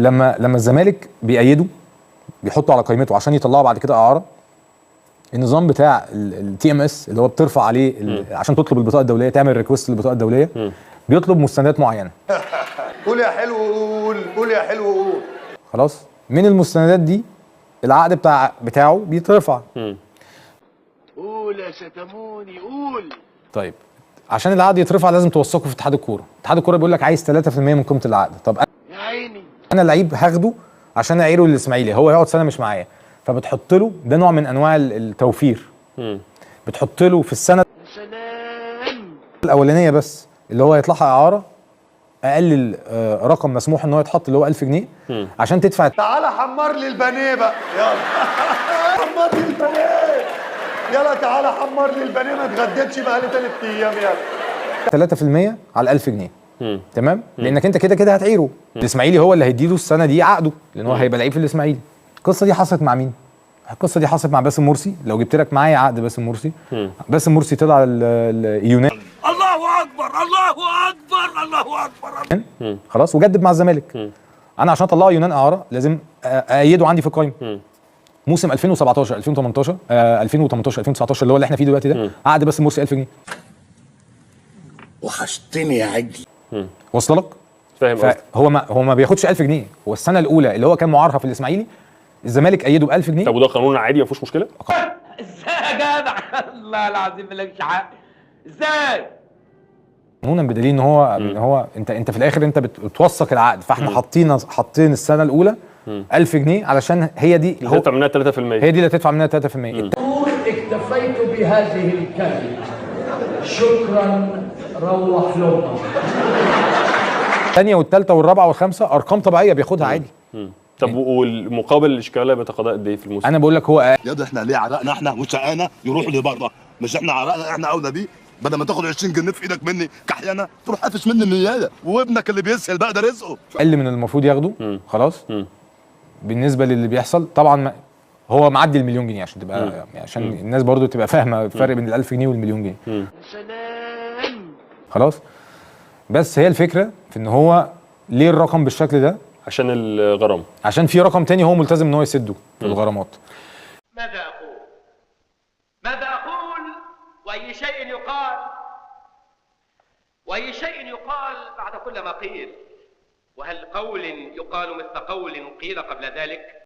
لما الزمالك بيأيده بيحطه على قائمته عشان يطلعه بعد كده اعاره. النظام بتاع التي ام اس اللي هو بترفع عليه عشان تطلب البطاقه الدوليه، تعمل ريكوست للبطاقه الدوليه، بيطلب مستندات معينه. قول يا حلو قول، قول يا حلو قول. خلاص، من المستندات دي العقد بتاعه بيترفع. قول يا شتموني قول. طيب عشان العقد يترفع لازم توثقه في اتحاد الكوره. اتحاد الكوره بيقول لك عايز 3% من قيمه العقد. طب يا عيني انا لعيب هاخده عشان اعيره للاسماعيلي، هو يقعد سنه مش معايا، فبتحط له، ده نوع من انواع التوفير. بتحط له في السنه يا سلام. الاولانيه بس اللي هو يطلعها اعاره اقل رقم مسموح ان هو يتحط اللي هو 1000 جنيه عشان تدفع. تعالى حمر لي البانيه بقى، يلا حمر لي البانيه، يلا تعالى حمر لي البانيه، ما اتغديتش بقالي 3 ايام. يلا 3% على 1000 جنيه. تمام؟ لانك انت كده كده هتعيره. الاسماعيلي هو اللي هيديله السنه دي عقده، لان هو هيبقى لعيب في الاسماعيلي. القصه دي حصلت مع مين؟ القصه دي حصلت مع باسم مرسي. لو جبت لك معايا عقد باسم مرسي، باسم مرسي طلع اليونان. الله اكبر الله اكبر الله اكبر. خلاص، وجدد مع الزمالك. انا عشان اطلعه يونان اعاره لازم ايده عندي في القايمه. موسم 2017 2018 2019 اللي هو اللي احنا فيه دلوقتي ده، عقد باسم مرسي 1000 جنيه. وحشتني يا عجل. وصل لك؟ فاهم قصدك. هو ما بياخدش 1000 جنيه. هو السنه الاولى اللي هو كان معارها في الاسماعيلي الزمالك ايده ب 1000 جنيه. طب وده قانون عادي ما فيهوش مشكله؟ ازاي يا جدع؟ الله العظيم مالكش حق. ازاي؟ قانونا، بدليل ان هو انت في الاخر انت بتوثق العقد، فاحنا حاطين السنه الاولى 1000 جنيه علشان هي دي اللي هتدفع منها 3%. هي دي اللي هتدفع منها 3%. اكتفيت بهذه الكلمة. شكرا، روح لامك. الثانيه والثالثه والرابعه والخامسه ارقام طبيعيه بياخدها عادي. طب والمقابل الاشكاليه بيتقاضى قد ايه في الموسم؟ انا بقول لك هو يا ده احنا ليه عرقنا احنا وشقانا يروحوا لبره؟ مش احنا عرقنا احنا اولى بيه؟ بدل ما تاخد 20 جنيه في ايدك مني كحيانه تروح قافش مني النياله، وابنك اللي بيسهل بقى ده رزقه. اقل من المفروض ياخده. خلاص. بالنسبه للي بيحصل طبعا هو معدي المليون جنيه عشان تبقى عشان الناس برضو تبقى فاهمه الفرق بين ال1000 جنيه والمليون جنيه. يا سلام. خلاص. بس هي الفكره في ان هو ليه الرقم بالشكل ده؟ عشان الغرامه. عشان في رقم تاني هو ملتزم ان هو يسده في الغرامات. ماذا أقول؟ ماذا أقول؟ وأي شيء يقال؟ وأي شيء يقال بعد كل ما قيل؟ وهل قول يقال مثل قول قيل قبل ذلك؟